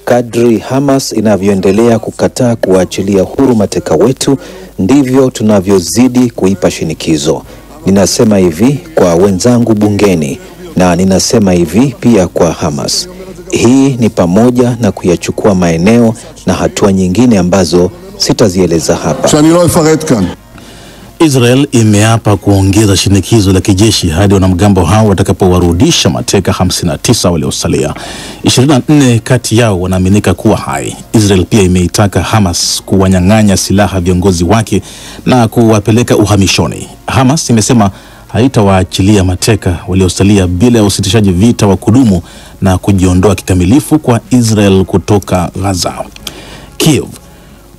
Kadri Hamas inavyoendelea kukataa kuachilia huru mateka wetu, ndivyo tunavyozidi kuipa shinikizo. Ninasema hivi kwa wenzangu bungeni na ninasema hivi pia kwa Hamas. Hii ni pamoja na kuyachukua maeneo na hatua nyingine ambazo sitazieleza hapa. Israel imeapa kuongeza shinikizo la kijeshi hadi wanamgambo hao watakapowarudisha mateka 59 waliosalia. 24 kati yao wanaaminika kuwa hai. Israel pia imeitaka Hamas kuwanyang'anya silaha viongozi wake na kuwapeleka uhamishoni. Hamas imesema haitawaachilia mateka waliosalia bila ya usitishaji vita wa kudumu na kujiondoa kikamilifu kwa Israel kutoka Gaza. Kiev.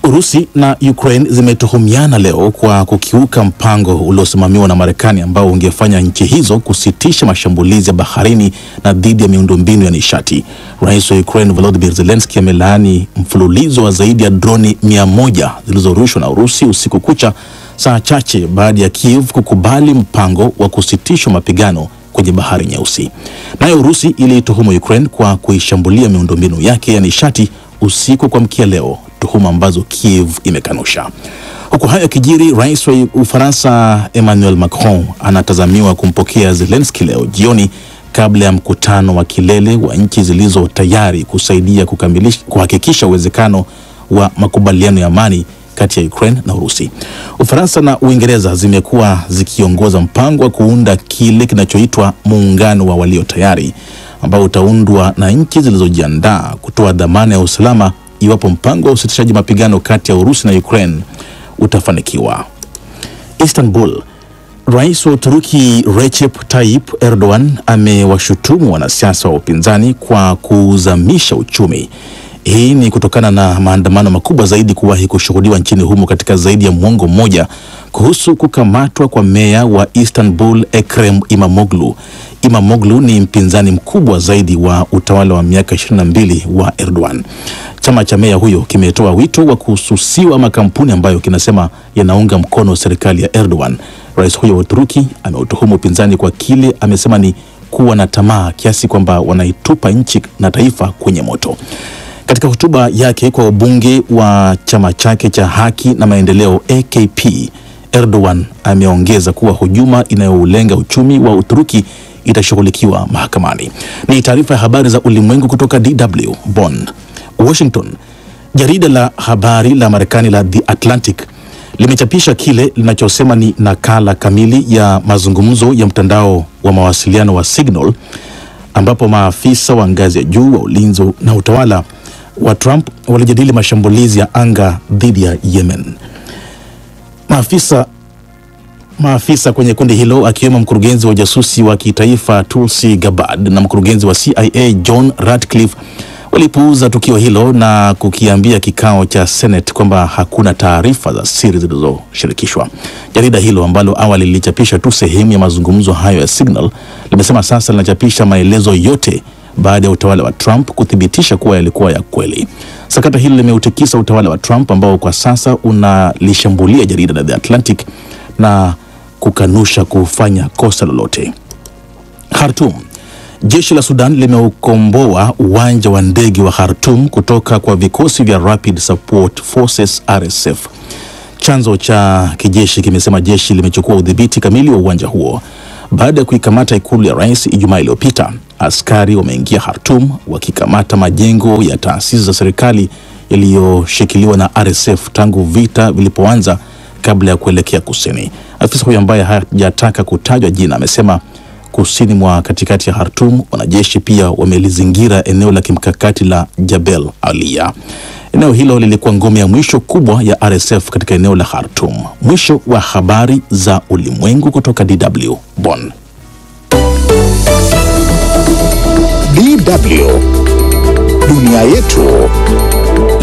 Urusi na Ukraine zimetuhumiana leo kwa kukiuka mpango uliosimamiwa na Marekani ambao ungefanya nchi hizo kusitisha mashambulizi ya baharini na dhidi ya miundombinu ya nishati. Rais wa Ukraine Volodymyr Zelensky amelaani mfululizo wa zaidi ya droni 100 zilizorushwa na Urusi usiku kucha, saa chache baada ya Kiev kukubali mpango wa kusitishwa mapigano kwenye Bahari Nyeusi. Nayo Urusi ilituhumu Ukraine kwa kuishambulia miundombinu yake ya nishati usiku kwa mkia leo, tuhuma ambazo Kiev imekanusha. Huku hayo kijiri, rais wa Ufaransa Emmanuel Macron anatazamiwa kumpokea Zelensky leo jioni kabla ya mkutano wa kilele wa nchi zilizo tayari kusaidia kuhakikisha uwezekano wa makubaliano ya amani kati ya Ukraine na Urusi. Ufaransa na Uingereza zimekuwa zikiongoza mpango wa kuunda kile kinachoitwa muungano wa walio tayari, ambao utaundwa na nchi zilizojiandaa kutoa dhamana ya usalama iwapo mpango wa usitishaji mapigano kati ya Urusi na Ukraine utafanikiwa. Istanbul. Rais wa Uturuki Recep Tayyip Erdogan amewashutumu wanasiasa wa upinzani kwa kuzamisha uchumi. Hii ni kutokana na maandamano makubwa zaidi kuwahi kushuhudiwa nchini humo katika zaidi ya muongo mmoja kuhusu kukamatwa kwa meya wa Istanbul Ekrem İmamoğlu. İmamoğlu ni mpinzani mkubwa zaidi wa utawala wa miaka 22 wa Erdogan. Chama cha meya huyo kimetoa wito wa kususiwa makampuni ambayo kinasema yanaunga mkono serikali ya Erdogan. Rais huyo wa Uturuki ameutuhumu upinzani kwa kile amesema ni kuwa na tamaa kiasi kwamba wanaitupa nchi na taifa kwenye moto. Katika hotuba yake kwa wabunge wa chama chake cha Haki na Maendeleo AKP, Erdogan ameongeza kuwa hujuma inayoulenga uchumi wa Uturuki itashughulikiwa mahakamani. Ni taarifa ya habari za ulimwengu kutoka DW Bonn. Washington. Jarida la habari la Marekani la The Atlantic limechapisha kile linachosema ni nakala kamili ya mazungumzo ya mtandao wa mawasiliano wa Signal, ambapo maafisa wa ngazi ya juu wa ulinzi na utawala wa Trump walijadili mashambulizi ya anga dhidi ya Yemen. Maafisa kwenye kundi hilo akiwemo mkurugenzi wa ujasusi wa kitaifa Tulsi Gabbard na mkurugenzi wa CIA John Ratcliffe walipuuza tukio hilo na kukiambia kikao cha Senate kwamba hakuna taarifa za siri zilizoshirikishwa. Jarida hilo ambalo awali lilichapisha tu sehemu ya mazungumzo hayo ya Signal limesema sasa linachapisha maelezo yote baada ya utawala wa Trump kuthibitisha kuwa yalikuwa ya kweli. Sakata hili limeutikisa utawala wa Trump ambao kwa sasa unalishambulia jarida la The Atlantic na kukanusha kufanya kosa lolote. Khartoum. Jeshi la Sudan limeukomboa uwanja wa ndege wa Khartoum kutoka kwa vikosi vya Rapid Support Forces RSF. Chanzo cha kijeshi kimesema jeshi limechukua udhibiti kamili wa uwanja huo baada ya kuikamata ikulu ya rais Ijumaa iliyopita. Askari wameingia Khartoum wakikamata majengo ya taasisi za serikali yaliyoshikiliwa na RSF tangu vita vilipoanza kabla ya kuelekea kusini. Afisa huyo ambaye hajataka kutajwa jina amesema kusini mwa katikati ya Khartoum wanajeshi pia wamelizingira eneo la kimkakati la Jabel Alia. Eneo hilo lilikuwa ngome ya mwisho kubwa ya RSF katika eneo la Khartoum. Mwisho wa habari za ulimwengu kutoka DW Bonn. DW Dunia Yetu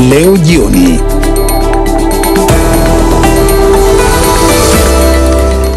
leo jioni.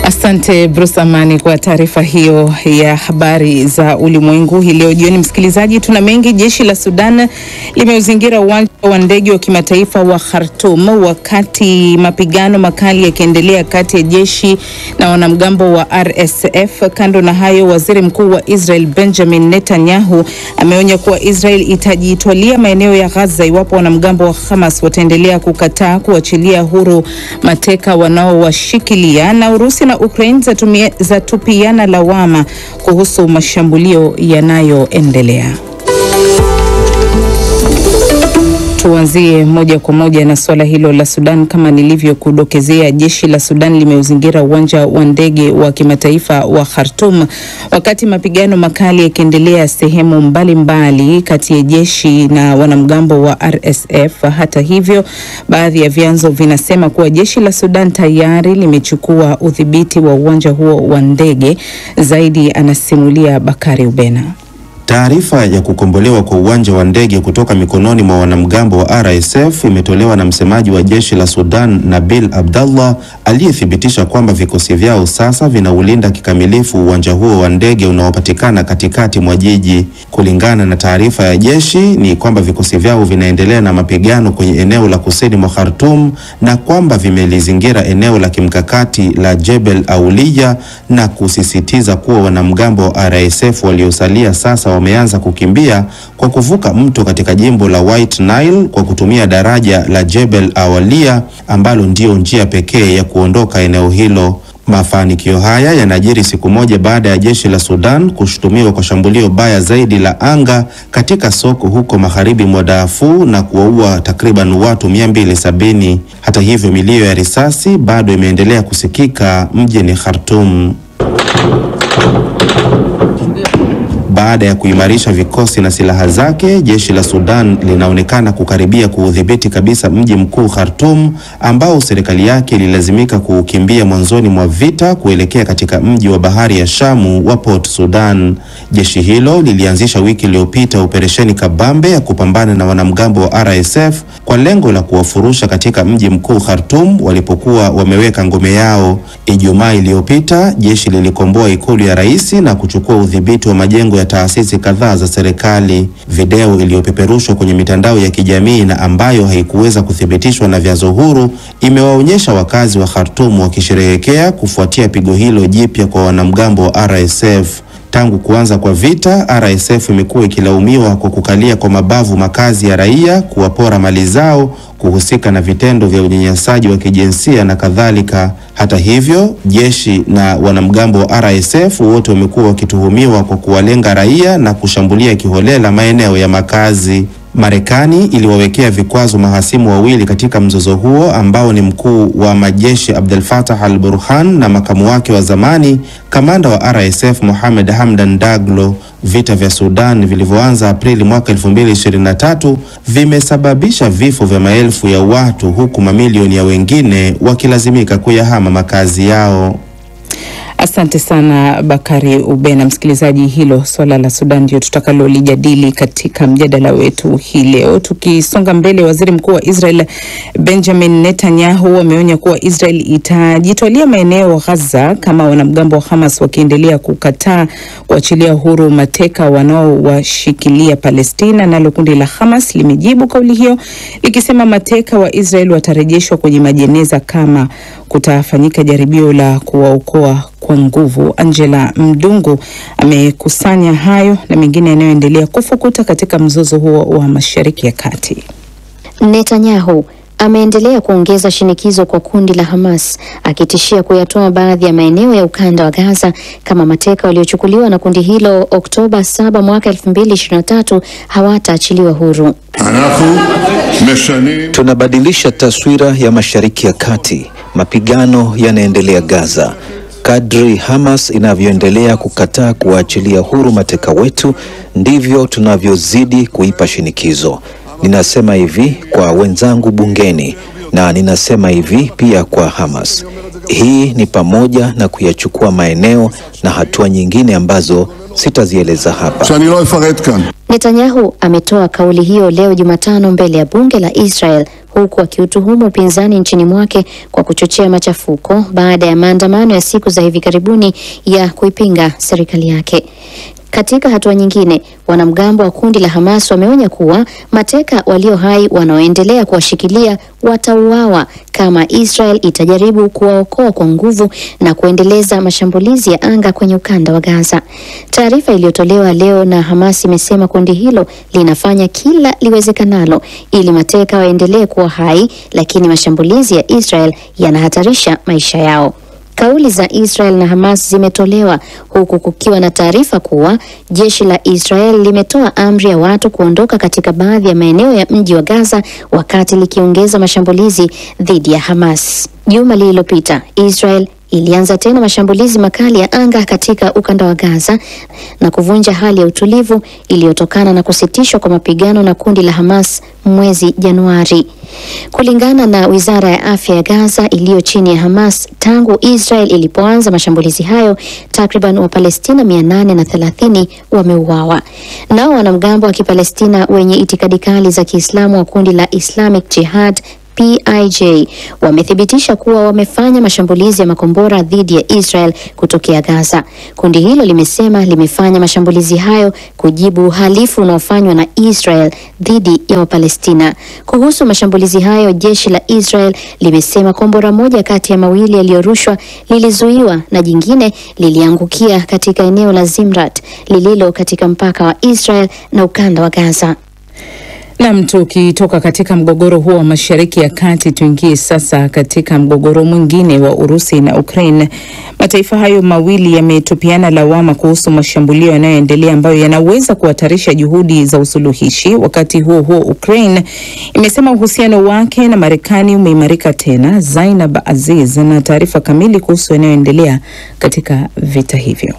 Asante Bruce Amani kwa taarifa hiyo ya habari za ulimwengu hii leo jioni. Msikilizaji, tuna mengi. Jeshi la Sudan limeuzingira uwanja wa ndege wa kimataifa wa Khartoum wakati mapigano makali yakiendelea kati ya jeshi na wanamgambo wa RSF. Kando na hayo, waziri mkuu wa Israel Benjamin Netanyahu ameonya kuwa Israel itajitwalia maeneo ya Gaza iwapo wanamgambo wa Hamas wataendelea kukataa kuachilia huru mateka wanaowashikilia. Na Urusi na Ukraine zatupiana lawama kuhusu mashambulio yanayoendelea. Tuanzie moja kwa moja na swala hilo la Sudan. Kama nilivyokudokezea, jeshi la Sudan limeuzingira uwanja wa ndege wa kimataifa wa Khartoum wakati mapigano makali yakiendelea sehemu mbalimbali kati ya jeshi na wanamgambo wa RSF. Hata hivyo, baadhi ya vyanzo vinasema kuwa jeshi la Sudan tayari limechukua udhibiti wa uwanja huo wa ndege. Zaidi anasimulia Bakari Ubena. Taarifa ya kukombolewa kwa uwanja wa ndege kutoka mikononi mwa wanamgambo wa RSF imetolewa na msemaji wa jeshi la Sudan, Nabil Abdallah, aliyethibitisha kwamba vikosi vyao sasa vinaulinda kikamilifu uwanja huo wa ndege unaopatikana katikati mwa jiji. Kulingana na taarifa ya jeshi ni kwamba vikosi vyao vinaendelea na mapigano kwenye eneo la kusini mwa Khartoum na kwamba vimelizingira eneo la kimkakati la Jebel Auliya, na kusisitiza kuwa wanamgambo wa RSF waliosalia sasa wameanza kukimbia kwa kuvuka mto katika jimbo la White Nile kwa kutumia daraja la Jebel Auliya ambalo ndio njia pekee ya kuondoka eneo hilo. Mafanikio haya yanajiri siku moja baada ya jeshi la Sudan kushutumiwa kwa shambulio baya zaidi la anga katika soko huko magharibi mwa Darfur na kuwaua takriban watu 270. Hata hivyo, milio ya risasi bado imeendelea kusikika mjini Khartoum. Baada ya kuimarisha vikosi na silaha zake, jeshi la Sudan linaonekana kukaribia kuudhibiti kabisa mji mkuu Khartoum, ambao serikali yake ililazimika kuukimbia mwanzoni mwa vita kuelekea katika mji wa bahari ya Shamu wa Port Sudan. Jeshi hilo lilianzisha wiki iliyopita operesheni kabambe ya kupambana na wanamgambo wa RSF kwa lengo la kuwafurusha katika mji mkuu Khartoum walipokuwa wameweka ngome yao. Ijumaa iliyopita, jeshi lilikomboa ikulu ya rais na kuchukua udhibiti wa majengo ya taasisi kadhaa za serikali. Video iliyopeperushwa kwenye mitandao ya kijamii na ambayo haikuweza kuthibitishwa na vyanzo huru imewaonyesha wakazi wa Khartoum wakisherehekea kufuatia pigo hilo jipya kwa wanamgambo wa RSF. Tangu kuanza kwa vita, RSF imekuwa ikilaumiwa kwa kukalia kwa mabavu makazi ya raia, kuwapora mali zao, kuhusika na vitendo vya unyanyasaji wa kijinsia na kadhalika. Hata hivyo, jeshi na wanamgambo wa RSF wote wamekuwa wakituhumiwa kwa kuwalenga raia na kushambulia kiholela maeneo ya makazi. Marekani iliwawekea vikwazo mahasimu wawili katika mzozo huo, ambao ni mkuu wa majeshi Abdel Fattah al-Burhan na makamu wake wa zamani, kamanda wa RSF Mohamed Hamdan Daglo. Vita vya Sudan vilivyoanza Aprili mwaka 2023 vimesababisha vifo vya maelfu ya watu, huku mamilioni ya wengine wakilazimika kuyahama makazi yao. Asante sana Bakari Ubena. Msikilizaji, hilo swala la Sudan ndio tutakalolijadili katika mjadala wetu hii leo. Tukisonga mbele, waziri mkuu wa Israel Benjamin Netanyahu ameonya kuwa Israel itajitwalia maeneo Gaza kama wanamgambo wa Hamas wakiendelea kukataa kuachilia huru mateka wanaowashikilia Palestina. Nalo kundi la Hamas limejibu kauli hiyo likisema mateka wa Israel watarejeshwa kwenye majeneza kama kutafanyika jaribio la kuwaokoa kwa nguvu. Angela Mdungu amekusanya hayo na mengine yanayoendelea kufukuta katika mzozo huo wa Mashariki ya Kati. Netanyahu ameendelea kuongeza shinikizo kwa kundi la Hamas, akitishia kuyatoa baadhi ya maeneo ya ukanda wa Gaza kama mateka waliochukuliwa na kundi hilo Oktoba 7 mwaka 2023 hawataachiliwa huru. Tunabadilisha taswira ya Mashariki ya Kati. Mapigano yanaendelea Gaza. Kadri Hamas inavyoendelea kukataa kuachilia huru mateka wetu, ndivyo tunavyozidi kuipa shinikizo. Ninasema hivi kwa wenzangu bungeni, na ninasema hivi pia kwa Hamas. Hii ni pamoja na kuyachukua maeneo na hatua nyingine ambazo sitazieleza hapa. Netanyahu ametoa kauli hiyo leo Jumatano mbele ya bunge la Israel, huku akiutuhumu upinzani nchini mwake kwa kuchochea machafuko baada ya maandamano ya siku za hivi karibuni ya kuipinga serikali yake. Katika hatua nyingine, wanamgambo wa kundi la Hamas wameonya kuwa mateka walio hai wanaoendelea kuwashikilia watauawa kama Israel itajaribu kuwaokoa kwa nguvu na kuendeleza mashambulizi ya anga kwenye ukanda wa Gaza. Taarifa iliyotolewa leo na Hamas imesema kundi hilo linafanya kila liwezekanalo ili mateka waendelee kuwa hai, lakini mashambulizi ya Israel yanahatarisha maisha yao. Kauli za Israel na Hamas zimetolewa huku kukiwa na taarifa kuwa jeshi la Israel limetoa amri ya watu kuondoka katika baadhi ya maeneo ya mji wa Gaza wakati likiongeza mashambulizi dhidi ya Hamas. Juma lililopita, Israel ilianza tena mashambulizi makali ya anga katika ukanda wa Gaza na kuvunja hali ya utulivu iliyotokana na kusitishwa kwa mapigano na kundi la Hamas mwezi Januari. Kulingana na Wizara ya Afya ya Gaza iliyo chini ya Hamas, tangu Israel ilipoanza mashambulizi hayo, takriban Wapalestina 830 wameuawa. Nao wanamgambo wa Kipalestina wenye itikadi kali za Kiislamu wa kundi la Islamic Jihad PIJ wamethibitisha kuwa wamefanya mashambulizi ya makombora dhidi ya Israel kutokea Gaza. Kundi hilo limesema limefanya mashambulizi hayo kujibu uhalifu unaofanywa na Israel dhidi ya Wapalestina. Kuhusu mashambulizi hayo, jeshi la Israel limesema kombora moja kati ya mawili yaliyorushwa lilizuiwa na jingine liliangukia katika eneo la Zimrat lililo katika mpaka wa Israel na ukanda wa Gaza. Na tukitoka katika mgogoro huo wa Mashariki ya Kati, tuingie sasa katika mgogoro mwingine wa Urusi na Ukraine. Mataifa hayo mawili yametupiana lawama kuhusu mashambulio yanayoendelea ambayo yanaweza kuhatarisha juhudi za usuluhishi. Wakati huo huo, Ukraine imesema uhusiano wake na Marekani umeimarika tena. Zainab Aziz na taarifa kamili kuhusu yanayoendelea katika vita hivyo.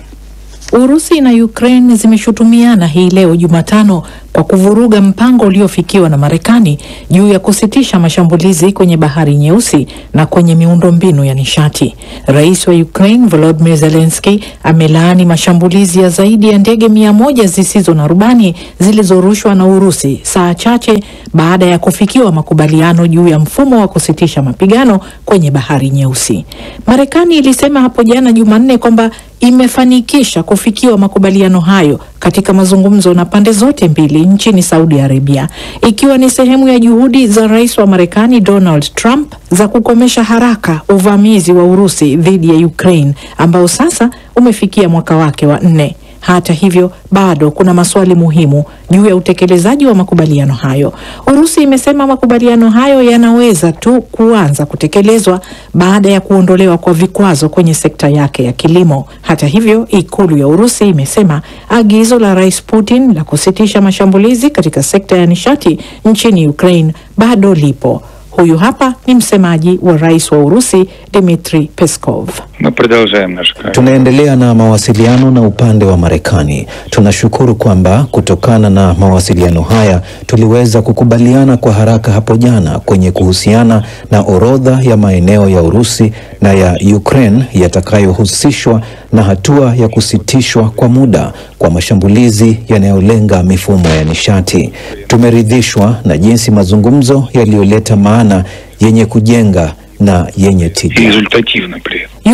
Urusi na Ukraine zimeshutumiana hii leo Jumatano kwa kuvuruga mpango uliofikiwa na Marekani juu ya kusitisha mashambulizi kwenye Bahari Nyeusi na kwenye miundombinu ya nishati. Rais wa Ukraine Volodymyr Zelensky amelaani mashambulizi ya zaidi ya ndege 100 zisizo na rubani zilizorushwa na Urusi saa chache baada ya kufikiwa makubaliano juu ya mfumo wa kusitisha mapigano kwenye Bahari Nyeusi. Marekani ilisema hapo jana Jumanne kwamba imefanikisha kufikiwa makubaliano hayo katika mazungumzo na pande zote mbili nchini Saudi Arabia, ikiwa ni sehemu ya juhudi za rais wa Marekani Donald Trump za kukomesha haraka uvamizi wa Urusi dhidi ya Ukraine ambao sasa umefikia mwaka wake wa 4. Hata hivyo, bado kuna maswali muhimu juu ya utekelezaji wa makubaliano hayo. Urusi imesema makubaliano hayo yanaweza tu kuanza kutekelezwa baada ya kuondolewa kwa vikwazo kwenye sekta yake ya kilimo. Hata hivyo, ikulu ya Urusi imesema agizo la Rais Putin la kusitisha mashambulizi katika sekta ya nishati nchini Ukraine bado lipo. Huyu hapa ni msemaji wa rais wa Urusi Dmitry Peskov. Tunaendelea na mawasiliano na upande wa Marekani. Tunashukuru kwamba kutokana na mawasiliano haya tuliweza kukubaliana kwa haraka hapo jana kwenye kuhusiana na orodha ya maeneo ya Urusi na ya Ukraine yatakayohusishwa na hatua ya kusitishwa kwa muda kwa mashambulizi yanayolenga mifumo ya nishati. Tumeridhishwa na jinsi mazungumzo yaliyoleta maana yenye kujenga na yenye tija.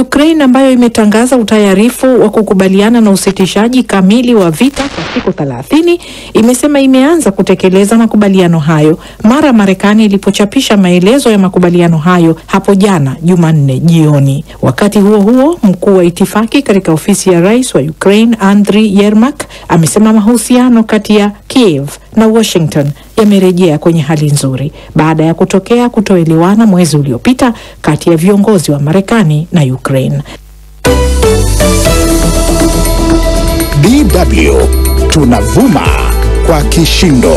Ukraine ambayo imetangaza utayarifu wa kukubaliana na usitishaji kamili wa vita kwa siku 30 imesema imeanza kutekeleza makubaliano hayo mara Marekani ilipochapisha maelezo ya makubaliano hayo hapo jana Jumanne jioni. Wakati huo huo, mkuu wa itifaki katika ofisi ya rais wa Ukraine Andriy Yermak amesema mahusiano kati ya Kiev na Washington yamerejea kwenye hali nzuri baada ya kutokea kutoelewana mwezi uliopita kati ya viongozi wa Marekani na Ukraine. DW tunavuma kwa kishindo.